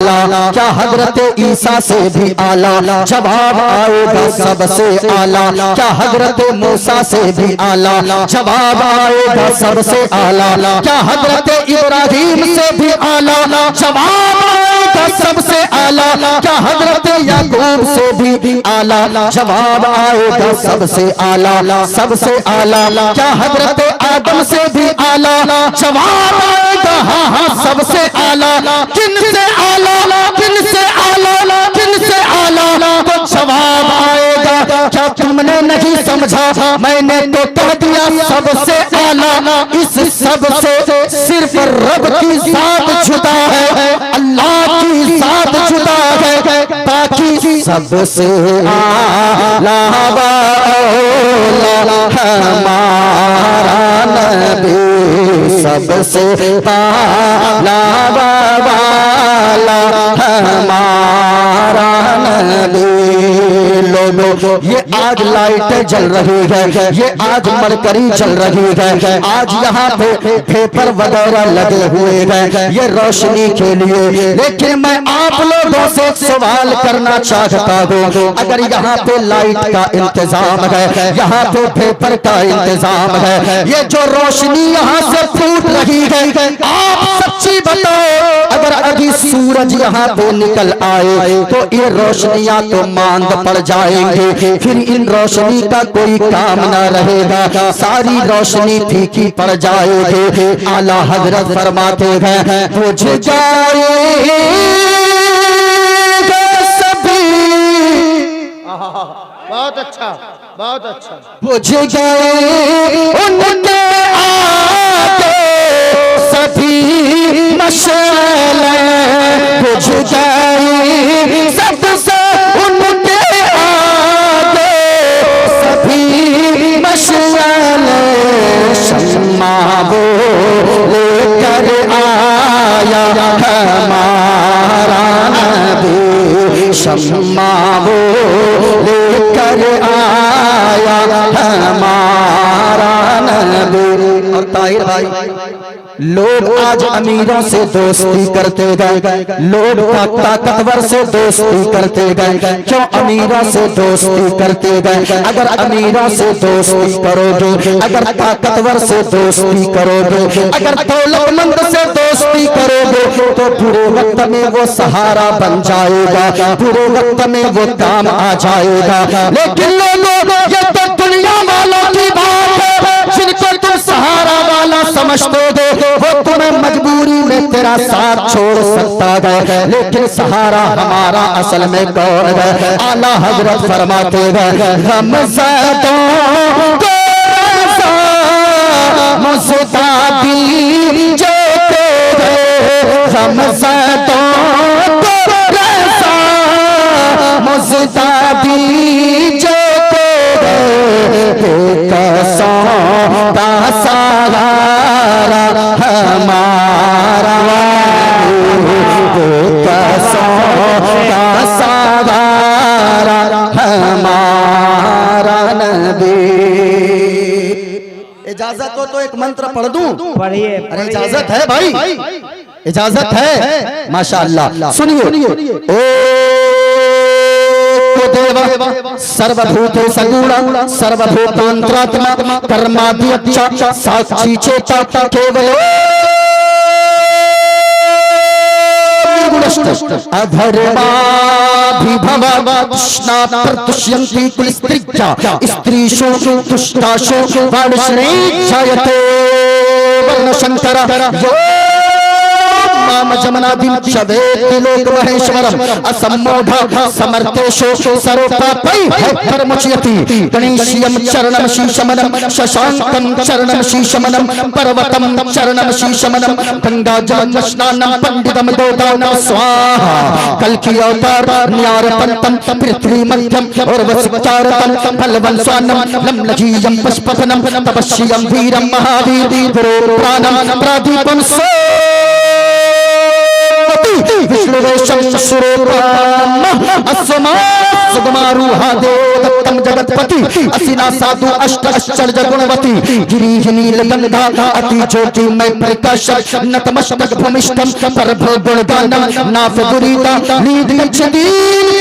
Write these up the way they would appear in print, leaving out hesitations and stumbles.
आला, क्या हजरत ईसा से भी आला? जवाब आएगा सबसे आला। क्या हजरत मूसा से भी आला? जवाब आएगा सबसे आला। क्या हजरत इब्राहिम से भी आला? जवाब आएगा सबसे आला। क्या हजरत याकूब से भी आला? जवाब आएगा सबसे आला, सबसे आला। क्या हजरत आदम से भी आला? जवाब आएगा हाँ हाँ सबसे आला। किन से आला, किन से आला, किन से आला? तो जवाब आएगा क्या तुमने नहीं समझा? मैंने तो कह दिया सबसे आला। इस सबसे सिर्फ रब की जात जुदा है, अल्लाह की जात जुदा है। बाकी सबसे आला हमारा नबी, सबसे आला वाला हमारा नबी। लोगों ये आज लाइटें जल रही है, ये आज मरकरी चल रही है, आज यहाँ पे पेपर वगैरह लगे हुए हैं ये रोशनी के लिए। लेकिन मैं आप लोगों से सवाल करना चाहता हूँ, अगर यहाँ पे लाइट का इंतजाम है, यहाँ पे पेपर का इंतजाम है, ये जो रोशनी यहाँ से फूट रही है, आप सच्ची बताओ अगर अभी सूरज यहाँ पे निकल आए तो ये रोशनियां तो मांद पड़ जाएंगे, फिर इन रोशनी का कोई काम ना रहेगा, सारी रोशनी फीकी पड़ जाएगी। आला हजरत फरमाते हैं बुझ जाए सभी, बहुत अच्छा, बहुत अच्छा। बुझ गए उनके आगे सभी मशाले, बुझ गए सबसे उनके आगे सभी मशाले। शम्मा वो लेकर आया हमारा नबी, शम्मा वो लेकर आया हमारा नबी। और ताहिर भाई लोग आज अमीरों से दोस्ती करते गए, लोग ताकतवर से दोस्ती करते गए। क्यों अमीरों से दोस्ती करते गए? अगर अमीरों से दोस्ती करोगे, अगर ताकतवर से दोस्ती करोगे, अगर दौलतमंद से दोस्ती करोगे तो बुरे वक्त में वो सहारा बन जाएगा, बुरे वक्त में वो काम आ जाएगा। लेकिन लोगों ये तो दुनिया वालों की बात है, जिनको तुम सहारा वाला समझते हो वो तुम्हें मजबूरी में तेरा साथ छोड़ सकता है, लेकिन सहारा हमारा असल में कौन है? आला हजरत फरमाते हैं हम ज़ातों को रज़ा मुज़्तादी जो तेरे, हम ज़ातों को रज़ा मुज़्तादी जो तेरे, कसों का सहारा हमारा, कसों का सहारा हमारा नबी। इजाजत हो तो एक मंत्र पढ़ दूं? पढ़िए। अरे इजाजत है भाई, इजाजत है माशाअल्लाह। सुनिए ओ देव सर्वभूते सगुण सर्वभूतांतरात्मा कर्माद्यच्च साक्षी चेता केवल अधर्माभिभव कृष्णा प्रतुष्यन्ति कुलस्त्रिज्या स्त्रीषु तुष्टाषु वाणिश्रेच्छायते वर्णशंकर माम जमनादिं चवेति लोक महेश्वरम असम्मोढ समर्थेषु सर्वपापैः परमुच्यति। गणेशियं चरणं शीशमनं शशांकं चरणं शीशमनं पर्वतं चरणं शीशमनं गंगाजलं स्नानं पंडितं दोदानं स्वाहा। कल्कि अवतार न्यारपंतं पृथ्वी मध्यम और वसिचारतं फलवन् स्वानं लम्लजीयं पुष्पफलं तपस्यं वीरं महावीर गुरु प्राणं प्रदीपं विष्णुवेशं सुरूपम् अस्मा सुकुमारू हादे दत्तम जगतपति असिना साधु अष्ट आश्चर्य गुणवती गिरीश नीलगंधा अति ज्योति मैं प्रकाश नतमस्तक भूमिष्ठम परभो गुणगानम नाफ दुरीता नीद गच्छति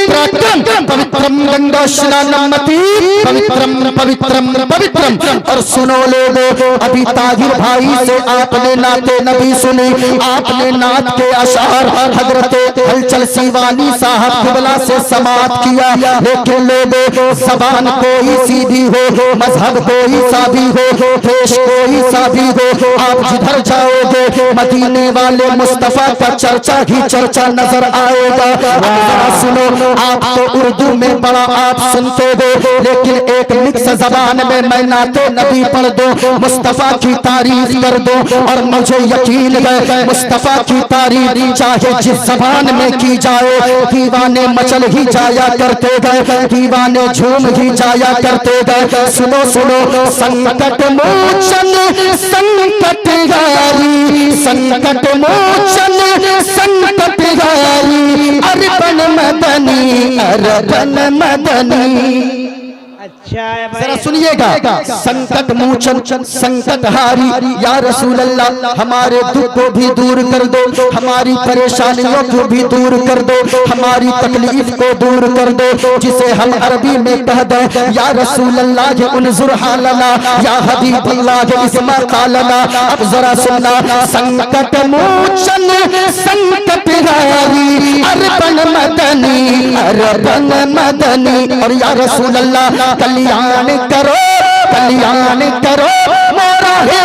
प्रातम पवित्रम गंगा स्नानमति पवित्रम पवित्रम पवित्रम। और सुनो लोगो, अभी ताहिर भाई से आपने नाते नबी सुनी, आपने नात के अशार हजरत हलचल सीवानी साहब कुबला से समाप्त किया। लेकिन लोगों, जबान कोई सी भी हो, मजहब कोई सा भी हो, देश कोई सा भी हो, आप जिधर जाओगे मदीने वाले मुस्तफा का चर्चा ही चर्चा नजर आएगा। सुनो, आप तो उर्दू में बड़ा आप सुनते हो, लेकिन एक मिक्स जबान में मैं नाते नबी पढ़ दो, मुस्तफा की तारीफ कर दो, और मुझे यकीन है मुस्तफा की तारीफ चाहे जिस जबान में की जाए, दीवाने मचल ही जाया करते गए, दीवाने झूम ही जाया करते गए। सुनो सुनो, संकट मोचन संकट हारी, संकट मोचन संकट हारी, अर्पण मदनी अर्पण मदनी। अच्छा है भाई, जरा सुनिएगा, संकट मोचन संकट हारी, या रसूल अल्लाह हमारे दुख को भी दूर कर दो, हमारी परेशानियों को भी दूर कर दो, हमारी तकलीफ को दूर कर दो, जिसे हम अरबी में कह दे या रसूल अल्लाह उन्जुर हालना, या हबीब अल्लाह इस्मा कालना। अब जरा सुनना, संकट मोचन संकट हारी, अर्पण मदनी अर्पण मदनी। और या रसूल अल्लाह कल्याण करो कल्याण करो मोरा है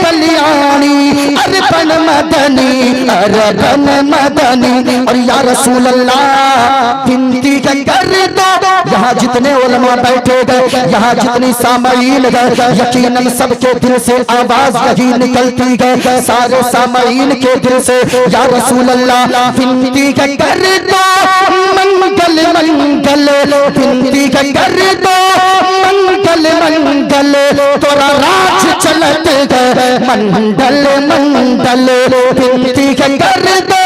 कल्याणी, अर्पण मदनी अर्पण मदनी। और या रसूल अल्लाह विनती कर दो, यहाँ जितने उलमा बैठे गए, यहाँ जितनी सामईन गए, यकीनन सबके दिल से आवाज यही निकलती गए, सारे सामईन के दिल से या रसूल अल्लाह विनती कर दो, मंगल मंगल विनती कर दो, मंगल मंगल तोरा राज चलत गए, मंडल मंडल विनती कर दो,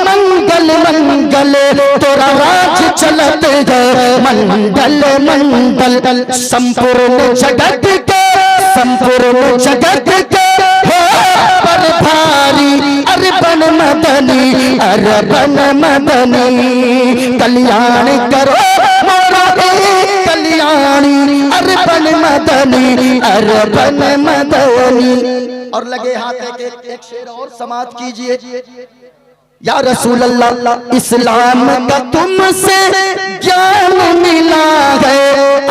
मंगल मंगल तोरा राज चलत गए, मंडल मंडल। संपूर्ण जगत के संपूर्ण जगत के पर भारी, अर्पण मदनी अर्पण मदनी। कल्याण करो मोरा कल्याणी, अर्पण मदनी अर्पण मदनी। और लगे हाथ एक शेर और समाप्त कीजिए। या रसूल अल्लाह इस्लाम का तुमसे ज्ञान मिला है,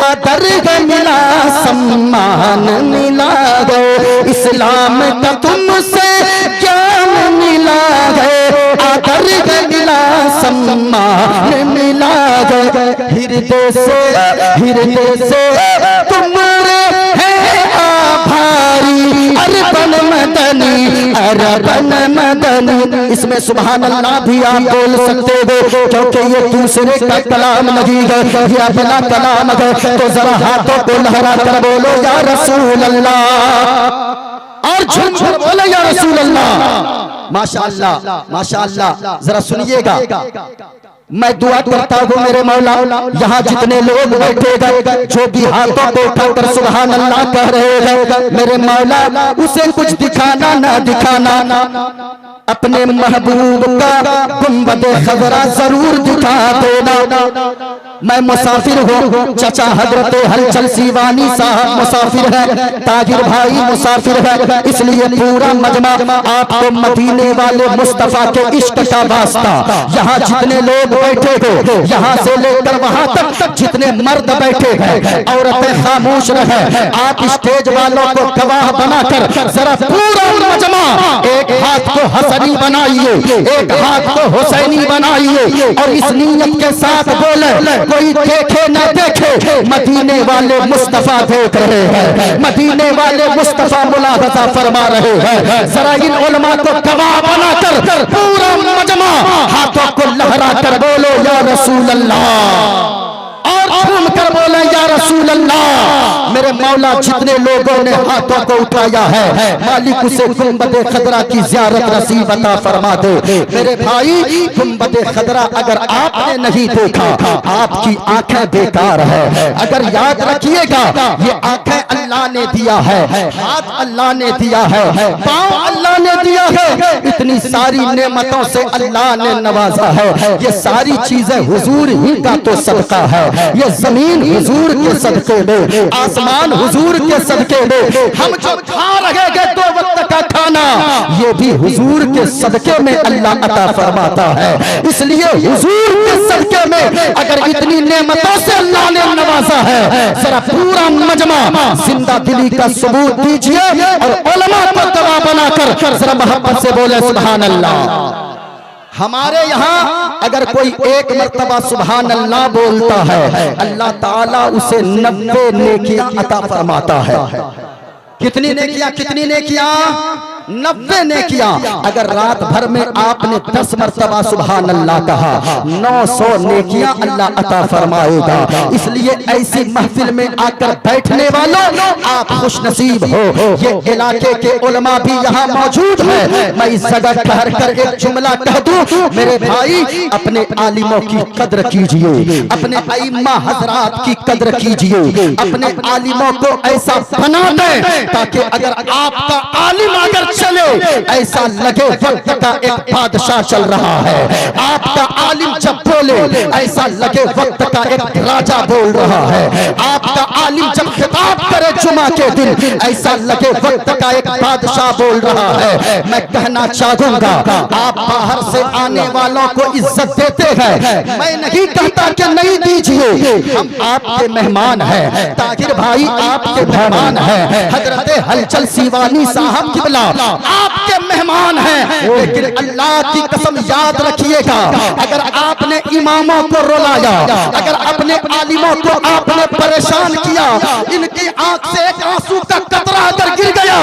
आदर मिला सम्मान मिला है, इस्लाम का तुमसे ज्ञान मिला है, आदर मिला सम्मान मिला है। हृदय से तुम्हारे है आभारी, अर्पण मदनी अर्पण मदनी। इसमें सुभान अल्लाह भी आप बोल सकते हो, क्योंकि ये दूसरे का कलाम नहीं है, ये अपना कलाम है। तो जरा हाथों को लहरा कर बोलो या रसूल अल्लाह, और झूम झूम बोलो या रसूल अल्लाह। माशाअल्लाह माशाअल्लाह। जरा सुनिएगा, मैं दुआ करता हूँ मेरे मौला, यहाँ जितने लोग बैठे गए, जो भी हाथों को उठाकर सुभान अल्लाह कह रहे हैं, मेरे मौला उसे कुछ दिखाना ना दिखाना, अपने महबूब का गुंबद खबरा जरूर दिखा देना। मैं मुसाफिर हूँ, चचा हजरत हलचल सीवानी साहब मुसाफिर है, ताजिर भाई मुसाफिर है, इसलिए पूरा मजमा आपको मदीने वाले मुस्तफा के इश्क का वास्ता, यहाँ जितने लोग बैठे हो, यहाँ से लेकर वहाँ तक जितने मर्द बैठे हैं, औरतें खामोश रहे, आप स्टेज वालों को गवाह बनाकर जरा पूरा मजमा एक हाथ को हसनी बनाइए, एक हाथ को हुसैनी बनाइए, और इस नीयत के साथ बोले, कोई देखे न देखे, मदीने वाले मुस्तफा देख रहे हैं, मदीने वाले मुस्तफा मुलाहजा फरमा रहे हैं। जरा इन उलमा को गवाह बनाकर पूरा मजमा हाथों को लहरा कर बोलो या रसूल अल्लाह, और झूम कर बोले या रसूल अल्लाह, मेरे मौला जितने लोगों ने हाथों को उठाया है, मालिक उसे गुंबद खदरा की ज़ियारत नसीब अता फरमा दे। मेरे भाई, गुंबद खदरा अगर आपने नहीं देखा, आपकी आंखें बेकार है। अगर याद रखिएगा, ये आंखें अल्लाह ने दिया है, हाथ अल्लाह ने दिया है, पाँव अल्लाह ने दिया है, इतनी सारी नेमतों से अल्लाह ने नवाजा है। ये सारी चीजें हुजूर ही का तो सदका है। ये जमीन हुजूर के सदके में, आसमान हुजूर के सदके में, हम जो खा रहे हैं 2 वक्त का खाना, ये भी हुजूर के सदके में अल्लाह अता फरमाता है। इसलिए हुजूर के सदके में अगर इतनी नेमतों से अल्लाह ने नवाजा है, जरा पूरा मजमा जिंदा दिली का सबूत दीजिए और उलमा को गवाह बनाकर जरा मोहब्बत से बोले सुभान अल्लाह। हमारे यहाँ अगर कोई एक मर्तबा सुभान अल्लाह बोलता है, अल्लाह ताला उसे 90 नेकियां अता फरमाता है। कितनी नेकियां? कितनी नेकियां? 90 नेकियां। अगर रात भर में आपने 10 मर्तबा सुभान अल्लाह कहा, 900 नेकियां अल्लाह अता फरमाएगा। इसलिए ऐसी महफिल में आकर बैठने वालों, आप खुश नसीब हो। ये इलाके के उलमा भी यहाँ मौजूद है। मैं इस जगह ठहर कर एक जुमला कह दूं, मेरे भाई अपने आलिमों की कद्र कीजिए, अपने अइम्मा हजरात की कद्र कीजिए, अपने आलिमों को ऐसा बना दें ताकि अगर आपका आलिम अगर चले, ऐसा लगे वक्त का एक बादशाह चल रहा है। आपका आलिम जब बोले, ऐसा लगे वक्त का एक राजा बोल रहा है। आपका आलिम जब खिताब करे जुमा के दिन, ऐसा लगे वक्त का एक बादशाह बोल रहा है। मैं कहना चाहूंगा, आप बाहर से आने वालों को इज्जत देते हैं, मैं नहीं कहता कि नहीं दीजिए, हम आपके मेहमान हैं। ताहिर भाई आपके मेहमान हैं, हजरत हलचल सीवानी साहब किबला आपके मेहमान हैं। लेकिन अल्लाह की कसम याद रखिएगा, अगर आपने इमामों को रुलाया, अगर अपने आलिमों को आपने परेशान किया, इनकी आंख से एक आंसू का कतरा अगर गिर गया,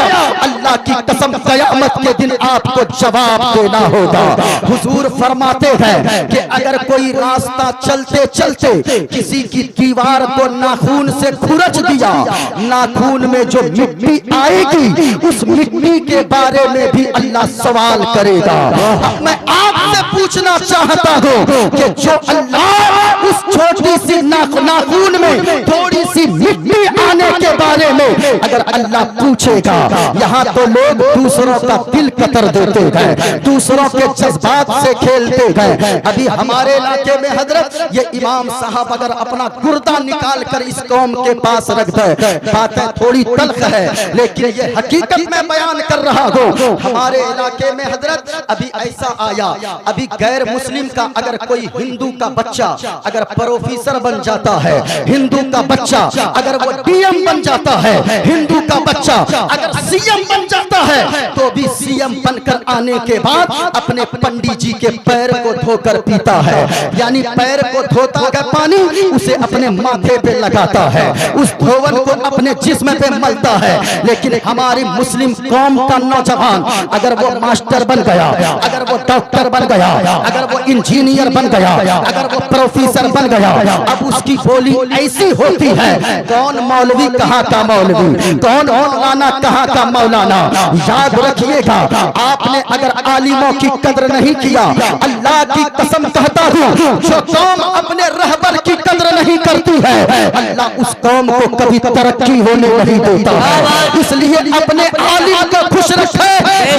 अल्लाह की कसम क़यामत के दिन आपको जवाब देना होगा। हुजूर फरमाते हैं कि अगर कोई रास्ता चलते चलते किसी की दीवार को नाखून से खुरच दिया, नाखून में जो मिट्टी आएगी, उस मिट्टी के बारे में भी अल्लाह सवाल करेगा। अब मैं आपसे पूछना चाहता हूँ कि जो अल्लाह उस छोटी सी नाखून में थोड़ी सी मिट्टी आने के बारे में अगर अल्लाह पूछेगा, यहाँ तो लोग दूसरों का दिल कतर देते हैं, दूसरों के जज्बात से खेलते हैं। अभी हमारे इलाके में हजरत ये इमाम साहब अगर अपना गुर्दा निकाल कर इस कौम के पास रख दे, बातें थोड़ी तल्ख है लेकिन ये हकीकत में बयान कर रहा हूँ। हमारे इलाके में हजरत अभी ऐसा आया, अभी गैर मुस्लिम का अगर कोई हिंदू का बच्चा अगर प्रोफेसर बन जाता है, हिंदू का बच्चा अगर वो डीएम बन जाता है, हिंदू का बच्चा अगर सीएम बन जाता है, तो भी सीएम बनकर आने के बाद अपने पंडित जी के पैर को धोकर पीता है। यानी पैर को धोता है पानी, उसे अपने माथे पे लगाता है, उस धोवन को अपने जिस्म पे मलता है। लेकिन हमारी मुस्लिम कौम का नौजवान अगर वो मास्टर बन गया, अगर वो डॉक्टर बन गया, अगर वो इंजीनियर बन गया, अगर वो प्रोफेसर बन गया, अब उसकी बोली ऐसी होती है, कौन मौलवी कहाँ का मौलवी, कौन मौलाना कहाँ का मौलाना। याद रखिएगा, आपने अगर आलिमों की कद्र नहीं किया, अल्लाह की कसम कहता हूँ, जो कौम अपने रहबर की कद्र नहीं करती है, अल्लाह उस कौम को कभी तरक्की होने नहीं देता है। इसलिए अपने आलिम को खुश रखे।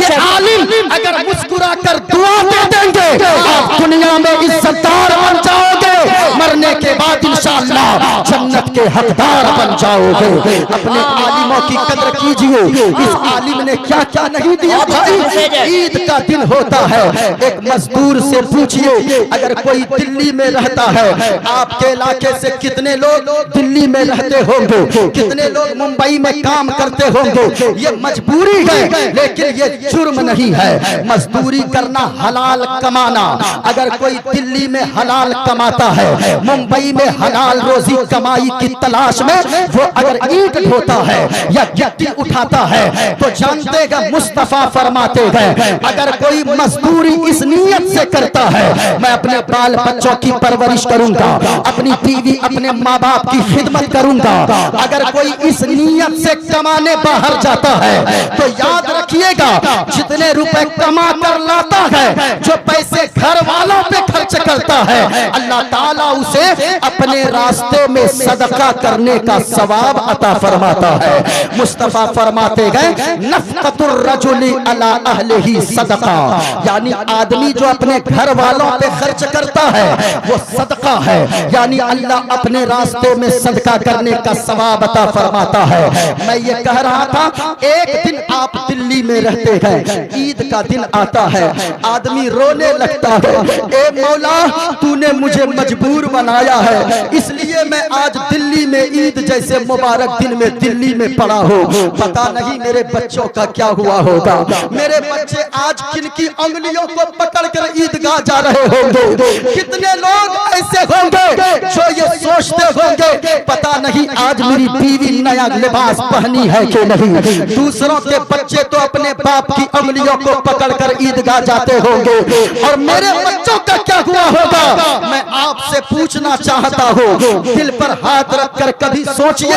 ये आलिम अगर मुस्कुरा कर दुआ दे देंगे, आप दुनिया में इज्जतदार बन जाओगे, मरने के बाद इंशाअल्लाह जन्नत के हकदार बन जाओगे। अपने आलिमों की कद्र कीजिए। इस आलिम ने क्या क्या नहीं दिया भाई। ईद का दिन होता है, एक मजदूर से पूछिए, अगर कोई दिल्ली में रहता है, आपके इलाके से कितने लोग दिल्ली में रहते होंगे, कितने लोग मुंबई में काम करते होंगे। ये मजबूरी है लेकिन ये जुर्म नहीं है। मजदूरी करना, हलाल कमाना, अगर कोई दिल्ली में हलाल कमाता है, मुंबई में हलाल हलाल रोजी कमाई की तलाश में वो अगर ईंट ढोता है या गिट्टी उठाता है तो जानते गए मुस्तफा फरमाते गए अगर कोई मजदूरी इस नीयत से करता है मैं अपने बाल बच्चों की परवरिश करूंगा, अपनी बीवी अपने माँ बाप की खिदमत करूंगा, अगर कोई इस नीयत से कमाने बाहर जाता है तो याद रखिएगा जितने रुपए कमा कर लाता है, जो पैसे घर वालों पे खर्च करता है, अल्लाह ताला उसे अपने रास्ते में सदका करने का सवाब अता फरमाता है। मुस्तफा फरमाते गए नफ़क़तुर रजुली अला अहलिही सदका, यानी आदमी जो अपने घर वालों पे खर्च करता है वो सदका है, यानी अल्लाह अपने रास्ते में सदका करने का सवाब अता फरमाता है। मैं ये कह रहा था एक दिन आप दिल्ली में रहते हैं, ईद का दिन आता है, आदमी रोने लगता है, ए मौला तूने मुझे मजबूर बनाया है इसलिए मैं आज दिल्ली में ईद जैसे मुबारक दिन में दिल्ली में पड़ा हूँ, पता नहीं मेरे बच्चों का क्या हुआ होगा, मेरे बच्चे आज किनकी उंगलियों को पकड़कर ईदगाह जा रहे होंगे, कितने लोग ऐसे होंगे जो ये सोचते होंगे पता नहीं आज मेरी बीवी नया लिबास पहनी है कि नहीं, दूसरों के बच्चे तो अपने बाप की उंगलियों को पकड़कर ईदगाह जाते होंगे और मेरे बच्चों का क्या हुआ होगा। मैं आपसे पूछना चाहता हूँ, दिल पर हाथ रखकर कभी सोचिए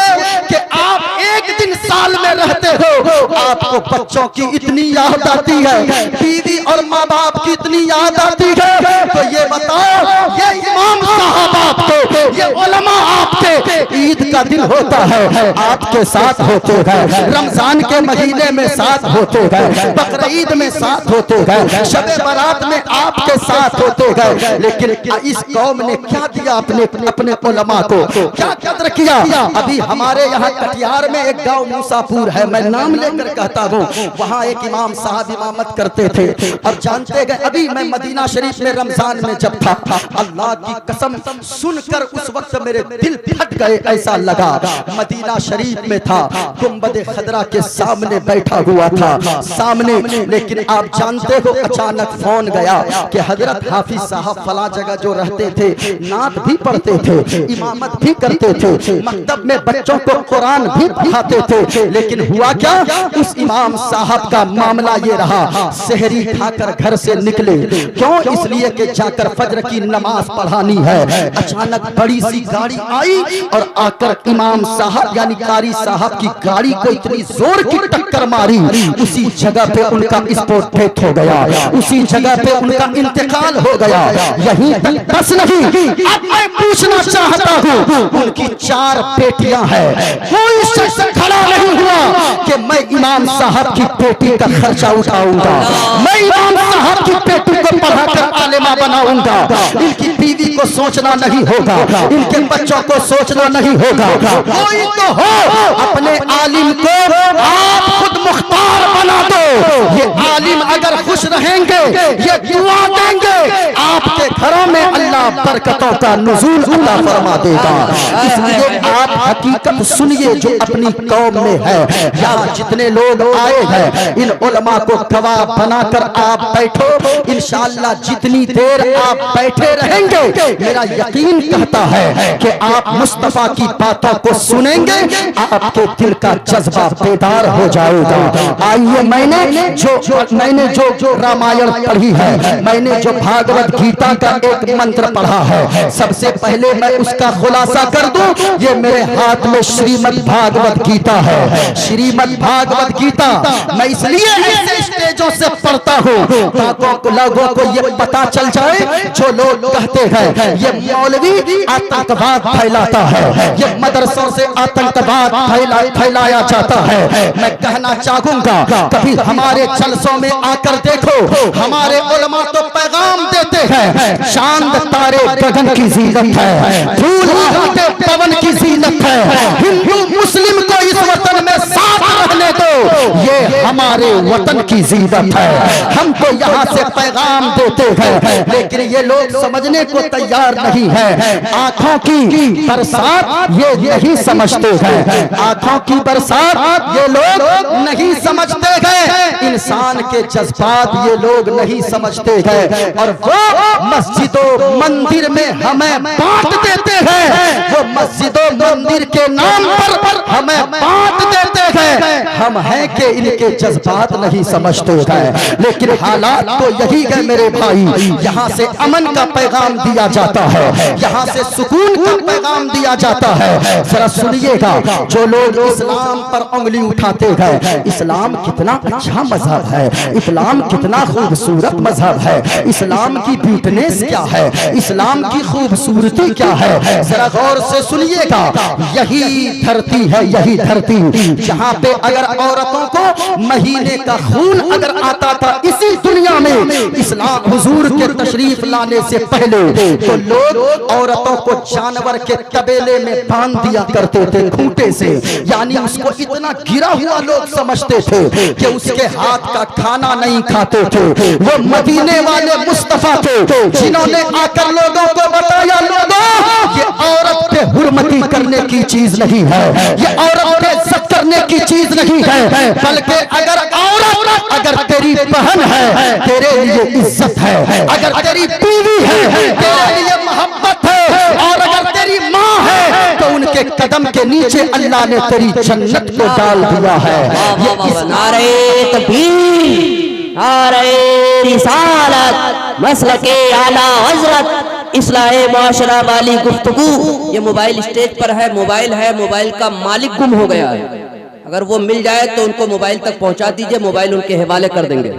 कि आप एक दिन साल में रहते हो, आपको बच्चों की इतनी याद आती है, बीवी और माँ बाप की इतनी याद आती है, तो ये बताओ ये इमाम साहब आपके, ये उलमा आपके ईद का दिन होता है आपके साथ होते हैं, रमजान के महीने में साथ होते हैं, बकरीद में साथ होते हैं, शबे बारात में आपके साथ होते हैं, लेकिन इस कौम ने क्या दिया अपने उलमा को, क्या कदर किया। अभी हमारे यहाँ कटिहार में एक गांव मूसापुर है, मैं नाम लेकर कहता हूँ, वहाँ एक इमाम साहब इमामत करते थे और जानते गए अभी मैं मदीना शरीफ में रमजान में जब था, अल्लाह की कसम सुनकर उस वक्त मेरे दिल फट गए, ऐसा लगा मदीना शरीफ में था, गुंबद खदरा के सामने बैठा हुआ था सामने, लेकिन आप जानते हो अचानक फोन गया कि हजरत हाफिज साहब फला जगह जो रहते थे नात भी पढ़ते थे, इमामत भी करते थे, मकतब में बच्चों को कुरान भी पढ़ाते थे, लेकिन हुआ क्या उस इमाम साहब का मामला ये रहा, सहरी खाकर घर से निकले, क्यों इसलिए कि जाकर फजर की नमाज पढ़ानी है, अचानक बड़ी सी गाड़ी आई और आकर इमाम साहब यानी कारी साहब की गाड़ी को इतनी जोर की टक्कर मारी, उसी जगह पे उनका स्पॉट डेथ हो गया, उसी जगह पे उनका इंतकाल हो गया। यहीं तक बस नहीं, अब मैं पूछना चाहता हूँ उनकी 4 बेटियां हैं, कोई शख्स खड़ा नहीं हुआ कि मैं इमाम साहब की बेटी का खर्चा उठाऊंगा, मैं इमाम साहब की बेटी को पढ़ाकर आलिमा बनाऊंगा, इनकी बीवी को सोचना नहीं होगा, इनके बच्चों को सोचना नहीं होगा, कोई तो हो अपने आलिम को आप खुद मुख्तार बना दो, ये आलिम अगर खुश रहेंगे ये दुआ देंगे आपके घरों में अल्लाह बरकतों का नुज़ूल अता फरमा देगा। इसलिए आप हकीकत सुनिए जो अपनी कौम में है, यहाँ जितने लोग आए हैं इन उलमा को गवाह बनाकर आप बैठो, इंशाअल्लाह जितनी देर आप बैठे रहेंगे मेरा यकीन कहता है कि आप मुस्तफा की बातों को सुनेंगे, आपके दिल का जज्बा बेदार हो जाएगा। आइए मैंने जो रामायण पढ़ी है, मैंने जो भागवत गीता का एक मंत्र पढ़ा है, सबसे पहले मैं उसका खुलासा कर दूं, ये मेरे हाथ में श्रीमद् भागवत गीता है। श्रीमद् भागवत गीता मैं इसलिए ऐसे स्टेजों से पढ़ता हूँ ताकि लोगों को ये पता चल जाए, जो लोग कहते हैं ये मौलवी आतंकवाद फैलाता है, ये मदरसों से आतंकवाद फैलाया जाता है, मैं कहना चाहूंगा कभी हमारे जलसों में आकर देखो, हमारे उलमा तो पैगाम देते हैं, चांद तारे गगन की जीनत है, धूल आते पवन की जीनत है, हिंदू मुस्लिम को इस वतन में साथ रहने दो, ये हमारे वतन की जीनत है, हमको यहाँ से पैगाम देते हैं, लेकिन ये लोग समझने को तैयार नहीं है। आंखों की बरसात ये नहीं समझते हैं, आंखों की बरसात ये लोग नहीं समझते हैं, इंसान के जज्बात ये लोग नहीं समझते हैं, और वो मस्जिदों मंदिर में हमें बांट देते हैं, वो मस्जिदों मंदिर के नाम पर हमें बांट देते हैं। हम हैं कि इनके जज्बात नहीं समझते हैं, लेकिन हालात तो यही है मेरे भाई। यहाँ से अमन का पैगाम दिया जाता है, यहाँ से सुकून का पैगाम दिया जाता है। जरा सुनिएगा, जो लोग इस्लाम पर उंगली उठाते हैं, इस्लाम कितना अच्छा मजहब है, इस्लाम कितना खूबसूरत मजहब है, इस्लाम की ब्यूटीनेस क्या है, इस्लाम की खूबसूरती क्या है, जरा गौर से सुनिएगा। यही धरती है, यही धरती जहाँ पे अगर औरतों को महीने का खून अगर आता था इसी दुनिया में इस्लाम हुजूर के तशरीफ लाने से पहले, तो लोग औरतों को जानवर के तबेले में बांध दिया करते थे खूंटे से। यानी उसको इतना गिरा हुआ लोग समझते थे कि उसके हाथ का खाना नहीं खाते थे। वो मदीने वाले मुस्तफा थे जिन्होंने आकर लोगों को बताया, लोगों ये औरत पे हुर्मती करने की चीज नहीं है, ये औरत पे इज्जत करने की चीज नहीं है, बल्कि अगर औरत अगर तेरी बहन है तेरे लिए इज्जत है, अगर तेरी बीवी है तेरे लिए मोहब्बत है, और अगर तेरी माँ है तो उनके कदम के नीचे अल्लाह ने तेरी जन्नत को डाल दिया है। नारे तकबीर, नारे रिसालत, मसलके आला हज़रत, इस्लाहे माशरा वाली गुफ्तगू। ये मोबाइल स्टेज पर है, मोबाइल का मालिक गुम हो गया है। अगर वो मिल जाए तो उनको मोबाइल तक पहुंचा दीजिए, मोबाइल उनके हवाले कर देंगे।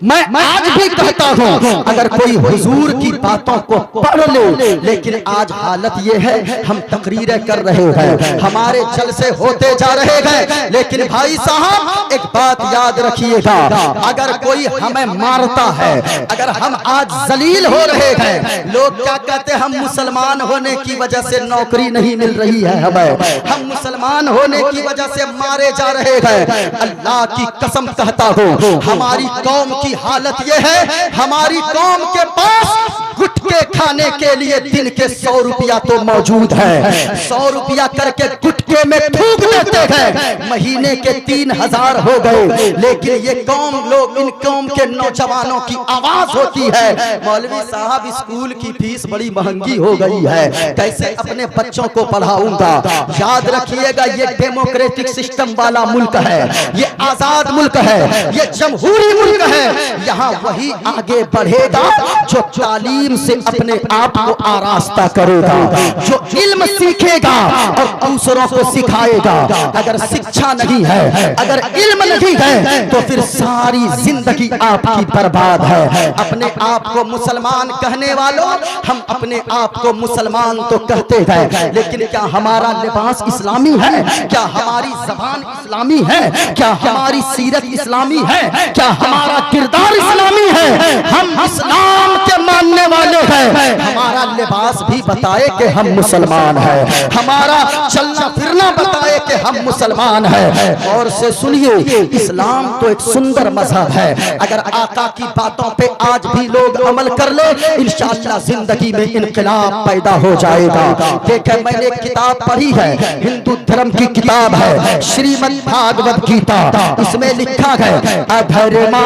मैं आज भी कहता हूँ, अगर कोई हुजूर की बातों को पढ़ ले, लेकिन आज हालत ये है हम तकरीरें कर रहे हैं, हमारे जलसे होते जा रहे हैं, लेकिन भाई साहब एक बात याद रखिएगा, अगर कोई हमें मारता है, अगर हम आज जलील हो रहे हैं, लोग क्या कहते हैं, हम मुसलमान होने की वजह से नौकरी नहीं मिल रही है हमें, हम मुसलमान होने की वजह से मारे जा रहे हैं। अल्लाह की कसम कहता हूँ, हमारी कौम की हालत यह है, हमारी कौम के पास गुटके खाने के लिए दिन के 100 रुपया तो मौजूद है, 100 रुपया करके गुटके में थूक देते हैं, महीने के 3000 हो गए। लेकिन ये कौम लोग, इन कौम के नौजवानों की आवाज होती है, मौलवी साहब स्कूल की फीस बड़ी महंगी हो गई है, कैसे अपने बच्चों को पढ़ाऊंगा। याद रखिएगा, ये डेमोक्रेटिक सिस्टम वाला मुल्क है, ये आजाद मुल्क है, ये जमहूरी मुल्क है। यहाँ वही आगे बढ़ेगा जो तालीम से अपने आप को आरास्ता करेगा, जो इल्म सीखेगा और दूसरों को सिखाएगा। अगर शिक्षा नहीं है, अगर इल्म नहीं है, तो फिर सारी जिंदगी आपकी बर्बाद है। अपने आप को मुसलमान कहने वालों, हम अपने आप को मुसलमान तो कहते हैं, लेकिन क्या हमारा लिबास इस्लामी है? क्या हमारी जबान इस्लामी है? क्या हमारी सीरत इस्लामी है? क्या हमारा किरदार इस्लामी है? हम इस्लाम के मानने वाले हैं, हमारा लिबास भी बताए कि हम मुसलमान हैं, हमारा चलना फिरना बताए कि हम मुसलमान हैं। और से सुनिए, इस्लाम तो एक सुंदर मजहब है, अगर आका की बातों पे आज भी लोग अमल कर ले, इंशाअल्लाह जिंदगी में इनकलाब पैदा हो जाएगा। देखें, मैंने एक किताब पढ़ी है, हिंदू धर्म की किताब है, श्रीमद् भागवत गीता। इसमें लिखा है, अधर्मा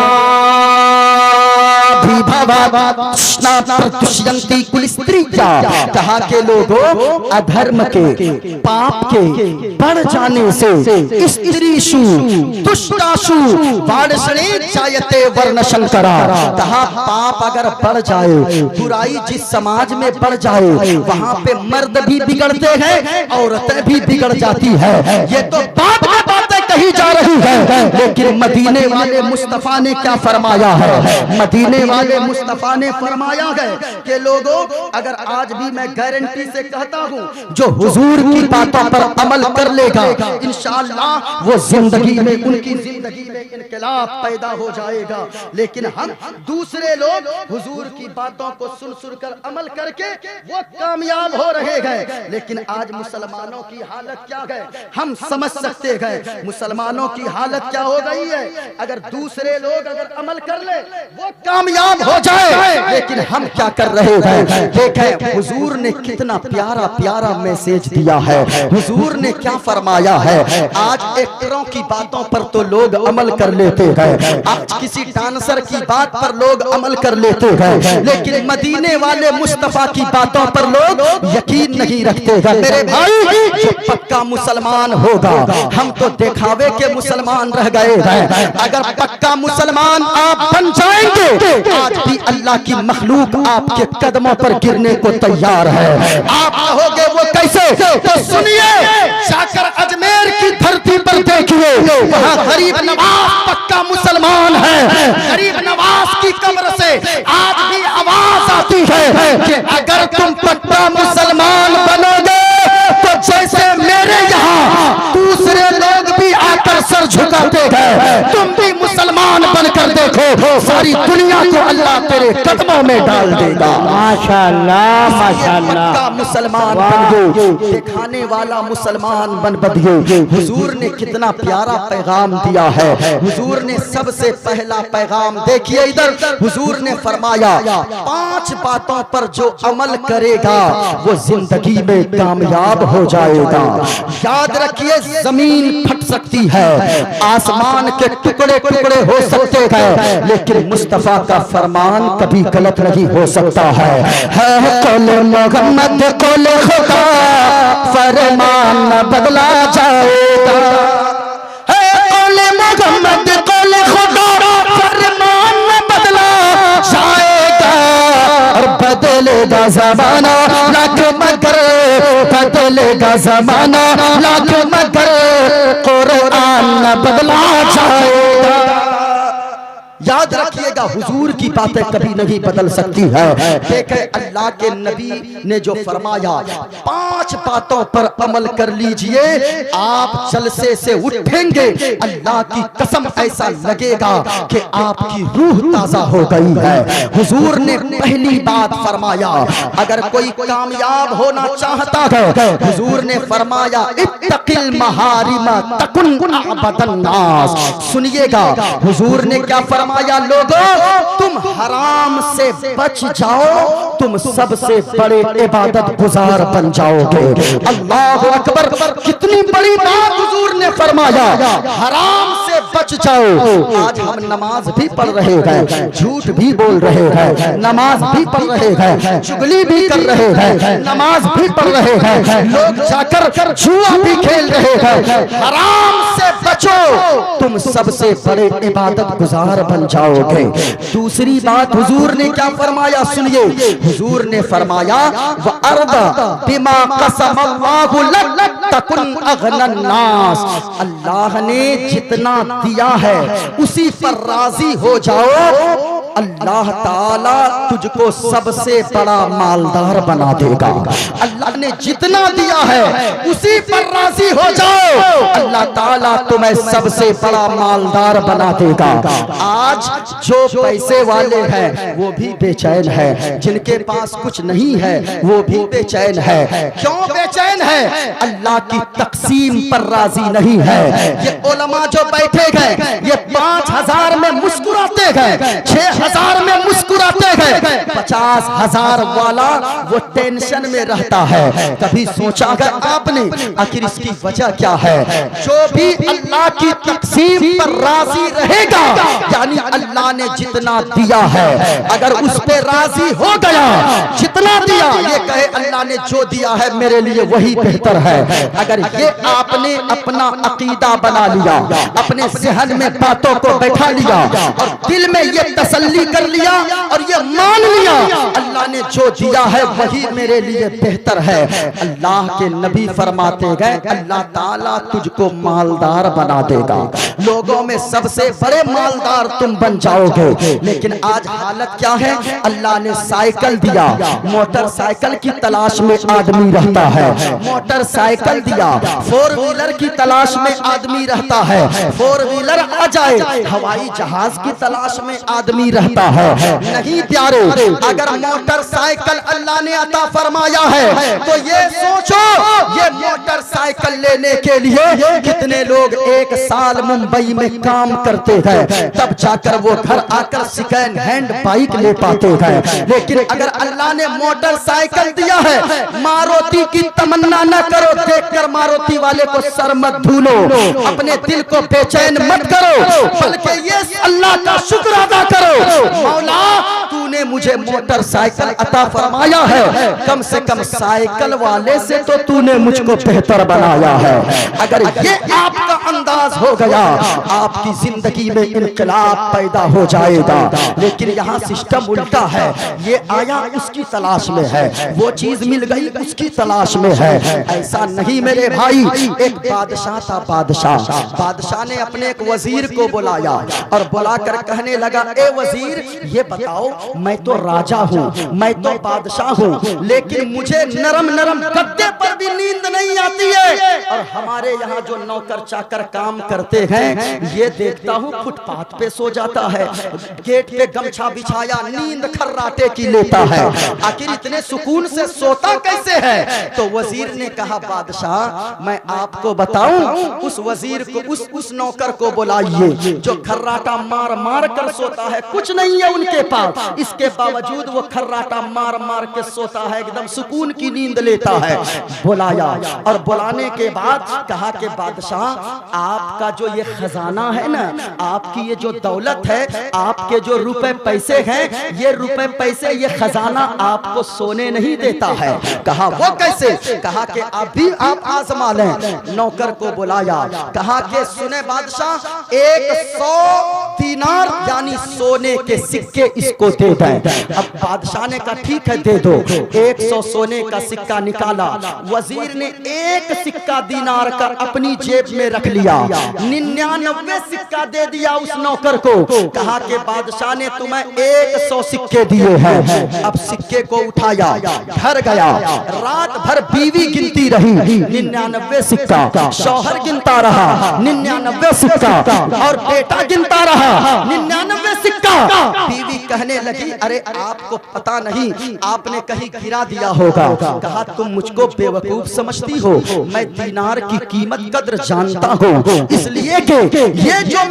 कहा के लोगों, अधर्म के, पाप के बढ़ जाने से स्त्रीषु दुष्टाशु वार्षणे जायते वर्ण शंकरा। कहा पाप अगर बढ़ जाए, बुराई जिस समाज में बढ़ जाए, वहाँ पे मर्द भी बिगड़ते हैं, औरतें भी बिगड़ जाती है। ये तो बात बातें कही जा रही है, लेकिन मदीने वाले मुस्तफा ने क्या फरमाया है? मदीने वाले मुस्तफा ने फरमाया है कि लोगों, अगर आज भी मैं गारंटी से कहता हूँ, जो हुजूर की बातों पर अमल कर लेगा, इंशाअल्लाह वो जिंदगी में, उनकी जिंदगी में इनकलाब पैदा हो जाएगा। लेकिन हम दूसरे लोग हुजूर की बातों को सुन कर अमल करके वो कामयाब हो रहे हैं। लेकिन आज मुसलमानों की हालत क्या है हम समझ सकते हैं। मुसलमानों की हालत क्या हो गई है। अगर दूसरे लोग अगर अमल कर ले वो कामयाब हो जाए, लेकिन हम क्या कर रहे हैं। देखें हुजूर ने कितना प्यारा प्यारा मैसेज दिया है। हुजूर ने क्या फरमाया है। आज एक्टरों की बातों पर तो लोग अमल कर लेते हैं, आज किसी डांसर की बात पर लोग अमल कर लेते हैं, लेकिन मदीने वाले मुस्तफा की बातों पर लोग यकीन नहीं रखते हैं। मेरे भाई जो पक्का मुसलमान होगा, हम तो दिखावे के मुसलमान रह गए हैं। अगर पक्का मुसलमान आप बन जाएंगे, आज भी अल्लाह की मखलूक आपके कदमों पर गिरने को तैयार है। आप कहोगे वो कैसे, तो सुनिए, जाकर अजमेर की धरती पर देखिए, वहाँ गरीब नवाज पक्का मुसलमान है। गरीब नवाज की कब्र से आज भी आवाज आती है कि अगर तुम पक्का मुसलमान बनोगे तो जैसे मेरे यहाँ दूसरे लोग भी आकर सर झुकाते हैं, तुम भी मुसलमान बनकर देखो, सारी दुनिया को अल्लाह तेरे कदमों में डाल देगा। माशाअल्लाह माशाअल्लाह। पक्का मुसलमान बन गए, दिखाने वाला मुसलमान बन गए। हुजूर ने कितना प्यारा पैगाम दिया है। हुजूर ने सबसे पहला पैगाम देखिए इधर, हुजूर ने फरमाया 5 बातों पर जो अमल करेगा वो जिंदगी में कामयाब हो जाएगा। याद रखिए, जमीन फट सकती है, आसमान के टुकड़े टुकड़े हो सकते हैं, लेकिन मुस्तफा का फरमान कभी गलत नहीं हो सकता है। कौले मोहम्मद कौले खुदा फरमान न बदला जाएगा। कौले मोहम्मद कौले खुदा फरमान न बदला जाएगा। और बदलेगा जमाना लाख मगर, बदलेगा जमाना लाख मगर, कुरान न बदला जाएगा। याद रखिएगा, हुजूर की बातें कभी नहीं बदल सकती है। देखे अल्लाह के नबी ने जो फरमाया, 5 बातों पर अमल कर लीजिए, आप जलसे से उठेंगे, अल्लाह की कसम ऐसा लगेगा कि आपकी रूह ताजा हो गई है। हुजूर ने पहली बात फरमाया, अगर कोई कामयाब होना चाहता है, हुजूर ने फरमाया इत्तकिल महारिमा तकुन अबदन नास। सुनिएगा, हुजूर ने क्या फरमाया, लोगों तुम हराम से बच जाओ, तुम सबसे बड़े इबादत गुजार बन जाओगे। अल्लाह अकबर, कितनी बड़ी बात हुजूर ने फरमाया, हराम से बच जाओ। आज हम नमाज भी पढ़ रहे हैं, झूठ भी बोल रहे हैं, नमाज भी पढ़ रहे हैं, चुगली भी कर रहे हैं, नमाज भी पढ़ रहे हैं, लोग जाकर जुआ भी खेल रहे हैं। हराम से बचो, तुम सबसे बड़े इबादत गुजार बन जाओगे। दूसरी बात हुजूर ने क्या फरमाया, सुनिए, हुजूर ने फरमाया वअर्दा बिमा कसम अल्लाहु लक तकुन अगनन नास। अल्लाह ने जितना दिया है उसी पर राजी हो जाओ, अल्लाह ताला तुझको सबसे बड़ा मालदार बना देगा। अल्लाह ने जितना दिया है उसी पर राजी हो जाओ, अल्लाह ताला तुम्हें सबसे बड़ा मालदार बना देगा। आज जो पैसे वाले हैं वो भी बेचैन है, जिनके पास कुछ नहीं है वो भी बेचैन है। क्यों बेचैन है? अल्लाह की तकसीम पर राजी नहीं है। ये उलमा जो बैठे हैं, ये 5,000 में मुस्कुराते हैं, 6,000 में मुस्कुराते हैं, 50,000 वाला वो टेंशन में रहता है। कभी सोचा है आपने आखिर इसकी वजह क्या है? जो भी अल्लाह की तकसीम पर राजी रहेगा, यानी अल्लाह ने जितना दिया है अगर उस पे राजी हो गया, जितना दिया, ये कहे अल्लाह ने जो दिया है मेरे लिए वही बेहतर है। अगर ये आपने अपना अकीदा बना लिया, अपने ज़हन में बातों को बैठा लिया और दिल में ये तसल्ली कर लिया और ये मान लिया अल्लाह ने जो दिया है वही मेरे लिए बेहतर है, अल्लाह के नबी फरमाते गए अल्लाह ताला तुझको मालदार बना देगा। लोगों में सबसे बड़े मालदार तुम बन जाओगे। लेकिन आज हालत क्या है? अल्लाह ने साइकिल दिया, मोटरसाइकिल की तलाश में आदमी रहता है, मोटरसाइकिल दिया, 4 व्हीलर की तलाश में आदमी रहता है, 4 व्हीलर आ जाए हवाई जहाज की तलाश में आदमी रहता है। नहीं प्यारे, अगर मोटरसाइकिल अल्लाह ने अता फरमाया है तो ये सोचो, ये मोटरसाइकिल लेने के लिए कितने लोग एक साल मुंबई में काम करते हैं, तब जाकर वो घर आकर सेकंड हैंड बाइक ले पाते हैं। लेकिन अगर अल्लाह ने मोटरसाइकिल दिया है, मारुति की तमन्ना न करो, देखकर मारुति वाले को सर मत धूलो, अपने दिल को बेचैन मत करो, बल्कि ये अल्लाह का शुक्र अदा करो, मौला तूने मुझे मोटरसाइकिल अता फरमाया है, कम से कम साइकिल वाले से तो तूने मुझको बेहतर बनाया है। अगर ये आपका अंदाज हो गया, आपकी जिंदगी में इनकलाब पैदा हो जाएगा। लेकिन यहाँ सिस्टम उल्टा है, ये आया उसकी तलाश में है, वो चीज मिल गई उसकी तलाश में है। ऐसा नहीं मेरे भाई। एक बादशाह था, बादशाह ने अपने एक वजीर को बुलाया और बुलाकर कहने लगा, ए वजीर ये बताओ, मैं तो राजा हूँ, मैं तो बादशाह हूँ, लेकिन मुझे नरम नरम गद्दे पर भी नींद नहीं आती है, और हमारे यहाँ जो नौकर चाकर काम करते हैं ये देखता हूँ फुटपाथ पे सो जाता है, गेट पे गमछा बिछाया नींद खर्राटे की लेता है, आखिर इतने सुकून से सोता कैसे है? तो वजीर ने कहा, बादशाह मैं आपको बताऊं, उस वजीर को उस नौकर को बुलाइए जो खर्राटा मार मार कर सोता है, कुछ नहीं है उनके पास, इसके बावजूद वो खर्राटा मार मार के सोता है, एकदम सुकून की नींद लेता है। बुलाया और बुलाने के बाद कहा कि बादशाह आपका जो ये खजाना है ना, आपकी ये जो दौलत है, आपके जो रुपए पैसे हैं, ये रुपए पैसे ये खजाना आपको सोने नहीं देता है। कहा वो कैसे? कहा कि अभी आप आजमा लें। नौकर को बुलाया, कहा कि सुने बादशाह, 100 दीनार यानी सोने के सिक्के इसको दे दें। अब बादशाह ने कहा ठीक है दे दो। 100 सोने का सिक्का निकाला, वजीर ने एक सिक्का दीनार का अपनी जेब में रख लिया, 99 सिक्का दे दिया उस नौकर को। कहा कि बादशाह ने तुम्हें 100 सिक्के दिए हैं। अब सिक्के को उठाया, घर गया, रात भर बीवी गिनती रही, 99 सिक्का, शौहर गिनता रहा 99 सिक्का, और बेटा गिनता रहा 99 सिक्का। बीवी कहने लगी, अरे आपको पता नहीं, आपने कहीं गिरा दिया होगा। कहा तुम मुझको बेवकूफ समझती हो, मैं दीनार की कीमत कद्र जानता हूँ, इसलिए कि ये जो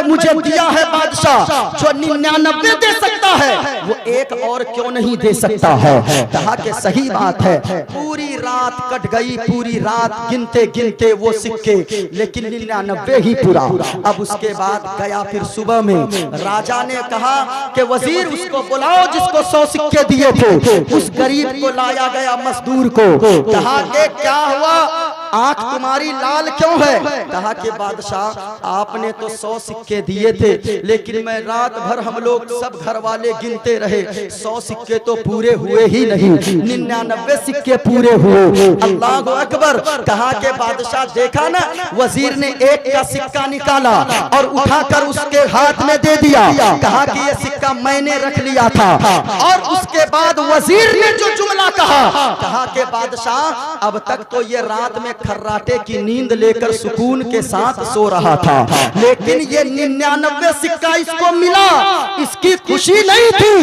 मुझे दिया है बादशाह, जो 99 दे सकता है वो एक और क्यों नहीं दे सकता है? कहा कि सही बात है। पूरी रात कट गई, पूरी रात गिनते गिनते वो सिक्के, लेकिन 99 ही पूरा। अब उसके बाद गया, फिर सुबह में राजा ने कहा कि वजीर उसको बुलाओ जिसको 100 सिक्के दिए थे। उस गरीब को लाया गया, मजदूर को। कहा कि क्या हुआ, आंख तुम्हारी लाल क्यों है? कहा कि बादशाह आपने तो 100 सिक्के दिए थे, लेकिन मैं रात भर हम लोग सब घर वाले गिनते रहे, 100 सिक्के तो पूरे हुए ही नहीं, 99 सिक्के पूरे हुए। अल्लाह अकबर। कहा कि बादशाह देखा ना, वजीर ने एक का सिक्का निकाला और उठाकर उसके हाथ में दे दिया। कहा कि ये सिक्का मैंने रख लिया था। और उसके बाद वजीर ने जो जुमला कहा कि बादशाह अब तक तो ये रात में खर्राटे की नींद लेकर सुकून के साथ सो रहा था, लेकिन ये 99 सिक्का इसको मिला, इसकी खुशी नहीं थी।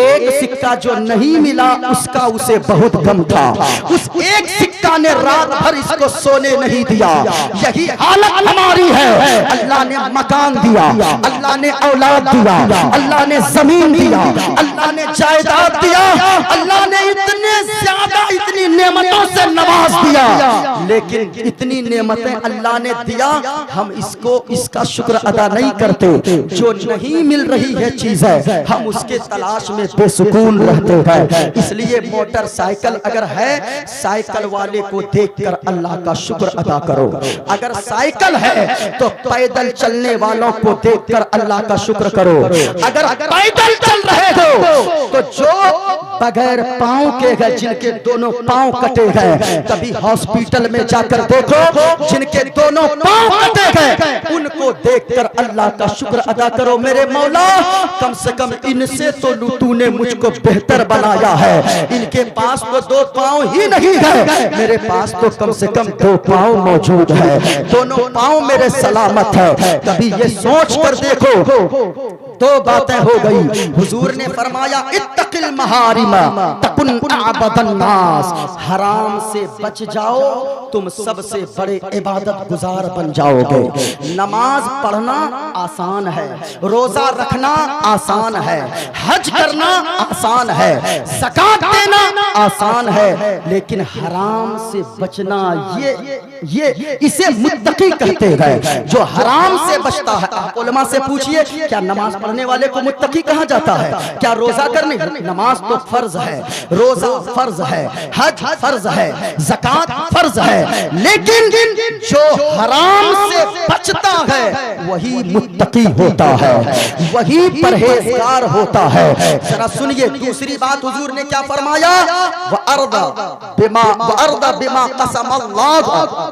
एक सिक्का जो नहीं मिला उसका उसे बहुत गम था। उस एक सिक्का ने रात भर इसको सोने नहीं दिया। यही हालत हमारी है। अल्लाह ने मकान दिया, अल्लाह ने औलाद दिया, अल्लाह ने जमीन दिया, अल्लाह ने जायदाद दिया, अल्लाह ने इतने ज्यादा इतनी नेमतों से नवाज दिया, लेकिन इतनी नेमतें अल्लाह ने दिया, हम इसका शुक्र अदा नहीं करते। जो नहीं मिल रही है चीजें, हम उसके तलाश में बेसुकून रहते हैं। इसलिए मोटरसाइकिल अगर है, साइकिल वाले को देखकर अल्लाह का शुक्र अदा करो। अगर साइकिल है तो पैदल चलने वालों को देखकर अल्लाह का शुक्र करो। अगर पैदल चल रहे हो तो जो बगैर पांव के हैं, जिनके दोनों पांव कटे हैं, कभी हॉस्पिटल में जाकर देखो, जिनके दोनों पांव कटे गए, उनको देखकर अल्लाह का शुक्र अदा करो। मेरे मौला, कम से कम इनसे तो तूने मुझको बेहतर बनाया है। इनके पास तो 2 पांव ही नहीं है, मेरे पास तो कम से कम 2 पांव मौजूद है, दोनों पांव मेरे सलामत है। कभी ये सोच कर देखो दो बातें हो गई। हुजूर ने फरमाया इत्तकिल महारिमा तकुन अबदन नास, हराम से बच जाओ तुम सबसे बड़े इबादत गुजार बन जाओगे। नमाज पढ़ना आसान है, रोजा रखना आसान है, हज करना आसान है, ज़कात देना आसान है, लेकिन हराम से बचना ये इसे मुत्तकी कहते हैं, जो हराम से बचता है। आप उलमा से पूछिए, क्या नमाज पढ़ने वाले को मुत्तकी कहा जाता है? क्या रोजा करने? नमाज तो फर्ज है, रोजा फर्ज है, हज फर्ज है, ज़कात फर्ज है, लेकिन जो हराम से बचता है वही मुत्तकी होता है, वही परहेजगार होता है। जरा सुनिए दूसरी बात, हुजूर ने क्या फरमाया? वअर्दा बिमा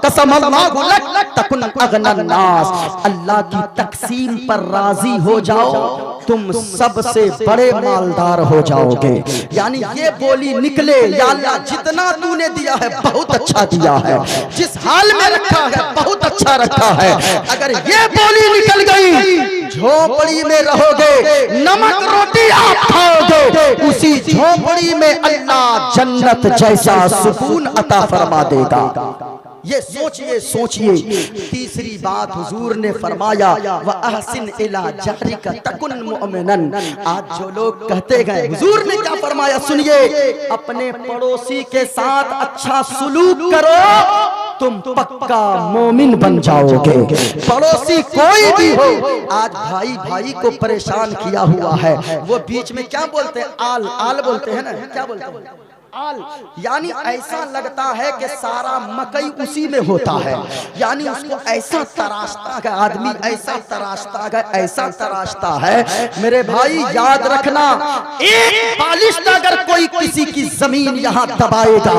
कसमल्लाहु लक तकुन अगनन नास, अल्लाह की तकसीम पर राजी हो जाओ तुम सबसे बड़े मालदार हो जाओगे। यानी ये बोली निकले, या अल्लाह जितना तूने दिया है बहुत अच्छा दिया है, जिस हाल में रखा है बहुत अच्छा रखा है। अगर ये बोली निकल गई, झोपड़ी में रहोगे, नमक रोटी आप खाओगे, उसी झोपड़ी में अल्लाह जन्नत जैसा सुकून अता फरमा देगा। ये सोचिए। तीसरी बात हुजूर ने फरमाया व अहसिन इला जारिका तकुन मुमिनन। आज जो लोग कहते गए, हुजूर ने क्या फरमाया सुनिए, अपने पड़ोसी के साथ अच्छा सलूक करो तुम पक्का मोमिन बन जाओगे। पड़ोसी कोई भी हो, आज भाई भाई को परेशान किया हुआ है, वो बीच में क्या बोलते हैं? आल बोलते हैं ना, क्या बोलते हैं? आल, यानी ऐसा लगता है कि सारा मकई उसी में होता है। यानी उसको ऐसा तराशता है आदमी, ऐसा तराशता है। मेरे भाई याद रखना, एक बालिश अगर कोई किसी की जमीन यहाँ दबाएगा,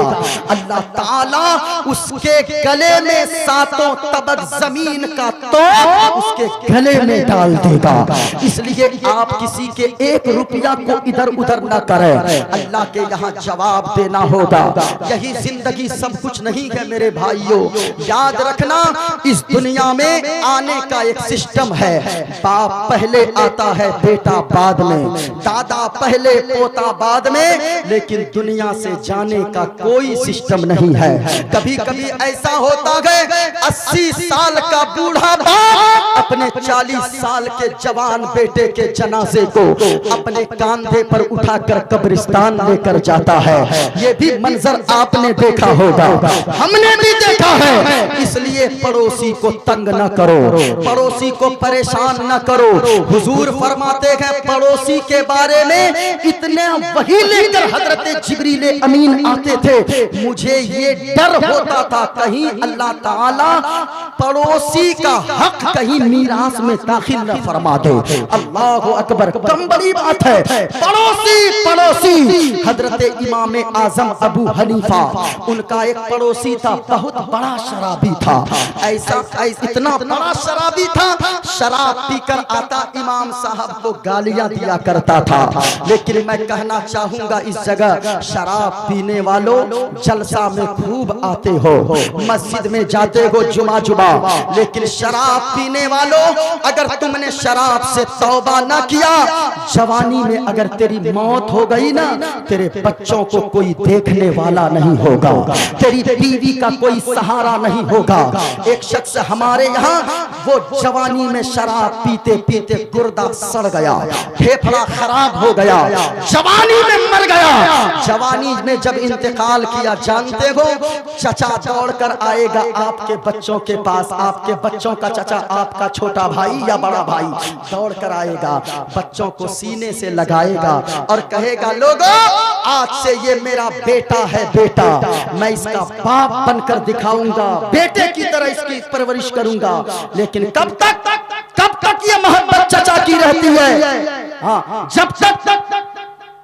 अल्लाह ताला उसके गले में सातों तबक जमीन का तोप उसके गले में डाल देगा। इसलिए आप किसी के एक रुपया को इधर उधर न करें, अल्लाह के यहाँ जवाब देना होगा। यही जिंदगी सब कुछ नहीं है मेरे भाइयों। याद रखना, इस दुनिया में आने का एक सिस्टम है। बाप पहले आता है, बेटा बाद में, दादा पहले, पोता बाद में, लेकिन दुनिया से जाने का कोई सिस्टम नहीं है। कभी कभी ऐसा होता है 80 साल का बूढ़ा बाप अपने 40 साल के जवान बेटे के जनाजे को अपने कांधे पर उठाकर कब्रिस्तान लेकर जाता है। ये भी मंजर आपने देखा होगा, हमने भी देखा है। इसलिए पड़ोसी को तंग न करो, पड़ोसी को परेशान न करो। हुजूर फरमाते हैं पड़ोसी के बारे में, इतने वही लेकर हजरत जिब्रील अमीन आते थे, मुझे ये डर होता था कहीं अल्लाह ताला पड़ोसी का हक कहीं मीरास में दाखिल न फरमा दे। अल्लाह अकबर, कम बड़ी बात है। पड़ोसी हजरत इमाम आजम अबू हनीफा, उनका एक पड़ोसी था, बहुत बड़ा शराबी था। ऐसा इतना बड़ा शराबी था, शराब पीकर आता इमाम साहब को गालियां दिया करता था। लेकिन मैं कहना चाहूंगा, इस जगह शराब पीने वालों जलसा में खूब आते हो, मस्जिद में जाते हो जुमा, लेकिन शराब पीने वालों, अगर तुमने शराब से तौबा ना किया, जवानी में अगर तेरी मौत हो गई ना, तेरे बच्चों को कोई देखने वाला नहीं होगा, तेरी बीवी का कोई सहारा नहीं होगा। एक शख्स हमारे यहाँ, वो जवानी में शराब पीते पीते गुर्दा सड़ गया, फेफड़ा खराब हो गया, जवानी में मर गया। जवानी में जब इंतकाल किया, जानते हो, चचा दौड़ कर आएगा आपके बच्चों के पास, आपके बच्चों का चचा, आपका छोटा भाई या बड़ा भाई दौड़ कर आएगा, बच्चों को सीने से लगाएगा और कहेगा, लोगों आज से ये मेरा बेटा है, बेटा मैं इसका बाप बनकर दिखाऊंगा, बेटे की तरह इसकी परवरिश करूंगा। लेकिन कब तक ये मोहब्बत चचा की रहती है? हाँ, जब तक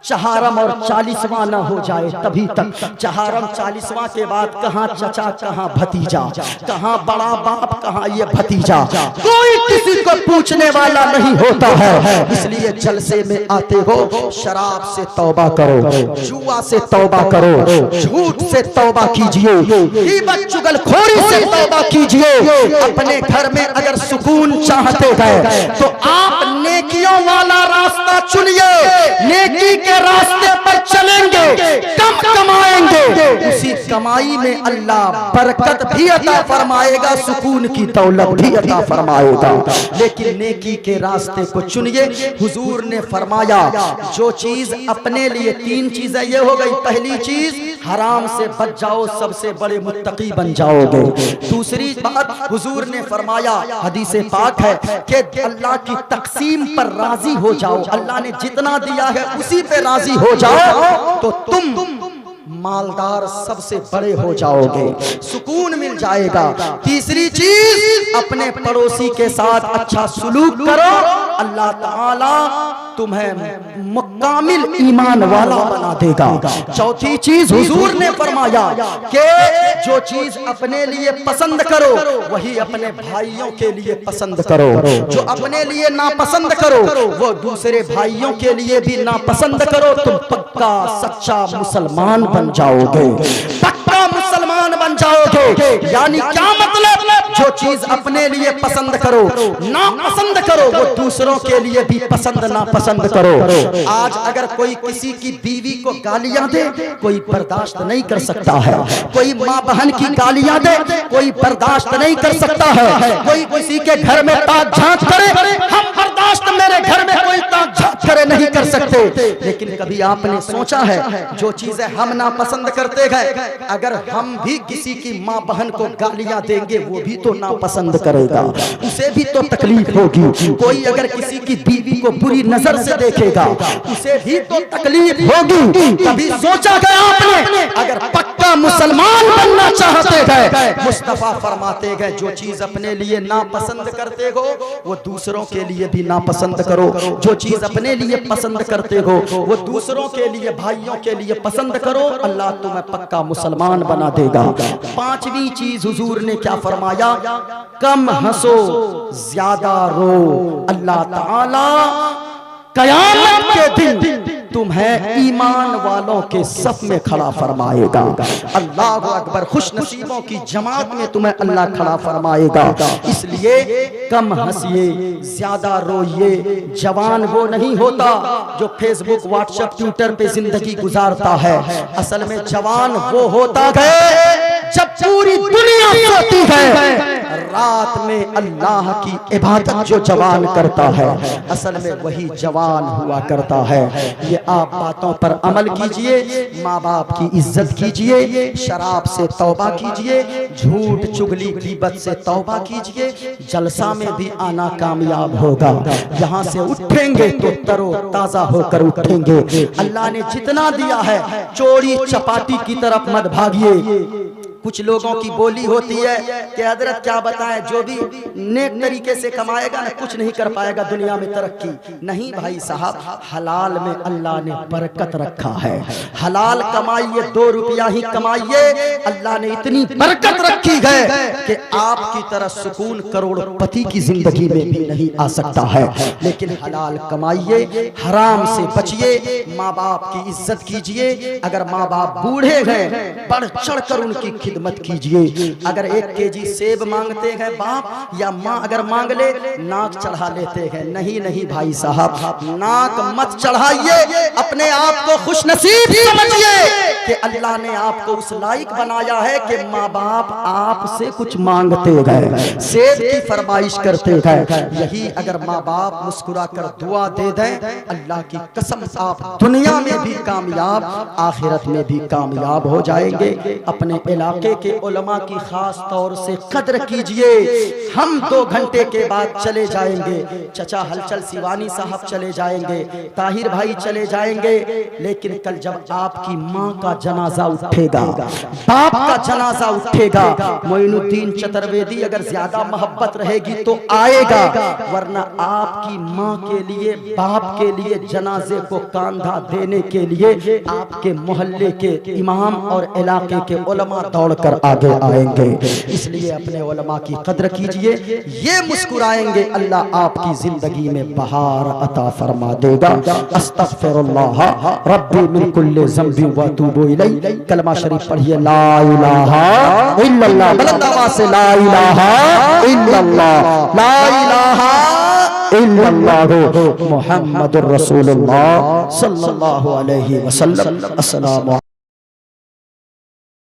चहारम और 40वां न हो जाए तभी तक। चहारम 40वां के बाद कहाँ चचा कहाँ भतीजा, कहाँ बड़ा बाप कहाँ ये भतीजा, कोई किसी को पूछने वाला नहीं होता है। इसलिए जलसे में आते हो, शराब से तौबा करो, जुआ से तौबा करो, झूठ से तौबा कीजिए, गीबत चुगलखोरी से तौबा कीजिए। अपने घर में अगर सुकून चाहते हैं तो आप नेकियों वाला रास्ता चुनिए, नेकी के रास्ते पर चलेंगे, कम कमाएंगे, उसी कमाई में अल्लाह बरकत भी अता फरमाएगा, सुकून की दौलत भी अता फरमाएगा। लेकिन नेकी के रास्ते को चुनिए। हुजूर ने फरमाया जो चीज अपने लिए, 3 चीजें ये हो गई, पहली चीज हराम से बच जाओ, सबसे बड़े मुत्तकी बन जाओगे। दूसरी बात हुजूर ने फरमाया, हदीस पाक है कि अल्लाह की तकसीम पर राजी हो जाओ, अल्लाह ने जितना दिया है उसी पे राजी हो जाओ तो तुम मालदार सबसे बड़े हो जाओगे, सुकून मिल जाएगा। तीसरी चीज अपने पड़ोसी के साथ अच्छा सुलूक करो, अल्लाह ताला तुम्हें मुकामिल ईमान वाला बना देगा। चौथी चीज हुजूर ने फरमाया कि जो चीज अपने लिए पसंद करो वही अपने भाइयों के लिए पसंद करो, जो अपने लिए नापसंद करो वो दूसरे भाइयों के लिए भी नापसंद करो। तुम पक्का सच्चा मुसलमान बन जाओगे, पक्का मुसलमान बन जाओगे। यानी क्या मतलब, जो चीज अपने लिए पसंद करो, नापसंद करो, वो दूसरों के लिए भी पसंद नापसंद करो। आज अगर कोई किसी की बीवी को गालियां दे, कोई बर्दाश्त नहीं कर सकता है। कोई माँ बहन की गालियां दे, कोई बर्दाश्त नहीं कर सकता है। कोई किसी के घर में ताक झांक करे, हम बर्दाश्त मेरे घर में कोई ताक झांक करे नहीं कर सकते। लेकिन कभी आपने सोचा है जो चीजें हम नापसंद करते हैं, अगर हम भी किसी की माँ बहन को गालियां देंगे वो भी तो नापसंद करेगा, उसे भी तो तकलीफ होगी। कोई अगर किसी की बीवी को बुरी नजर से देखेगा उसे भी तो तकलीफ होगी। कभी सोचा गया आपने, अगर पक्का मुसलमान बनना चाहते हैं, मुस्तफा फरमाते हैं जो चीज अपने लिए नापसंद करते हो वो दूसरों के लिए भी नापसंद करो, जो चीज अपने लिए पसंद करते हो वो दूसरों के लिए, भाइयों के लिए पसंद करो, अल्लाह तुम्हें पक्का मुसलमान बना देगा। 5वीं चीज हुजूर ने क्या फरमाया, कम हंसो ज्यादा रो, अल्लाह ताला कयामत के दिन तुम्हें ईमान वालों के सफ में खड़ा फरमाएगा। अल्लाह अकबर, खुश नसीबों की जमात में तुम्हें अल्लाह खड़ा फरमाएगा। इसलिए कम हंसिए ज्यादा रोइए। जवान वो नहीं होता जो फेसबुक व्हाट्सएप ट्विटर पे जिंदगी गुजारता है, असल में जवान वो होता है जब पूरी दुनिया सोती है, रात में अल्लाह की इबादत जो जवान करता है, असल में वही जवान हुआ करता है। ये आप बातों पर अमल कीजिए, माँ बाप की इज्जत कीजिए, शराब से तौबा कीजिए, झूठ चुगली गीबत से तौबा कीजिए, जलसा में भी आना कामयाब होगा। यहाँ से उठेंगे तो तरो ताजा होकर उठेंगे। अल्लाह ने जितना दिया है चोरी चपाटी की तरफ मत भागिए। कुछ लोगों की बोली होती है कि हजरत क्या बताएं, जो भी नेक तरीके से कमाएगा ना कुछ नहीं कर पाएगा दुनिया में तरक्की। नहीं भाई साहब, हलाल में अल्लाह ने बरकत रखा है। हलाल कमाइए, 2 रुपया ही कमाइए, अल्लाह ने इतनी बरकत रखी है कि आपकी तरह सुकून करोड़पति की जिंदगी में भी नहीं आ सकता है। लेकिन हलाल कमाइए, हराम से बचिए, माँ बाप की इज्जत कीजिए। अगर माँ बाप बूढ़े हैं, बढ़ चढ़ कर उनकी खिदमत कीजिए। अगर 1 केजी सेब मांगते हैं बाप या माँ, अगर मांग ले नाक चढ़ा लेते हैं। नहीं नहीं भाई साहब, नाक मत चढ़ाइए, अपने आप को खुश नसीब समझिए कि अल्लाह ने आपको उस लायक बनाया है कि माँ बाप आपसे कुछ मांगते हैं, सेब की फरमाइश करते हैं। यही अगर माँ बाप मुस्कुरा कर दुआ दे दें, अल्लाह की कसम आप दुनिया में भी कामयाब, आखिरत में भी कामयाब हो जाएंगे। अपने इलाके इलाके के उलमा की खास तौर से कद्र कीजिए। हम 2 घंटे के बाद चले जाएंगे, चचा हलचल सिवानी साहब चले जाएंगे, ताहिर भाई चले जाएंगे, लेकिन कल जब आपकी माँ का जनाजा उठेगा, बाप का जनाजा उठेगा, मोइनुद्दीन चतुर्वेदी अगर ज्यादा मोहब्बत रहेगी तो आएगा, वरना आपकी माँ के लिए, बाप के लिए जनाजे को कांधा देने के लिए आपके मोहल्ले के इमाम और इलाके के उलमा दौड़कर आगे आएंगे। इसलिए अपने उलमा की कद्र कीजिए, ये मुस्कुराएंगे, अल्लाह आपकी जिंदगी में बहार अता फरमा देगा। अस्तगफिरुल्लाह रब्बी मिन कुल्ली ज़ंबि व अतूबु इलैहि। कलमा शरीफ पढ़िए, ला इलाहा इल्लल्लाह, बुलंद आवाज से ला इलाहा इल्लल्लाह, ला इलाहा इल्लल्लाह मुहम्मदुर रसूलुल्लाह सल्लल्लाहु अलैहि वसल्लम। अस्सलामु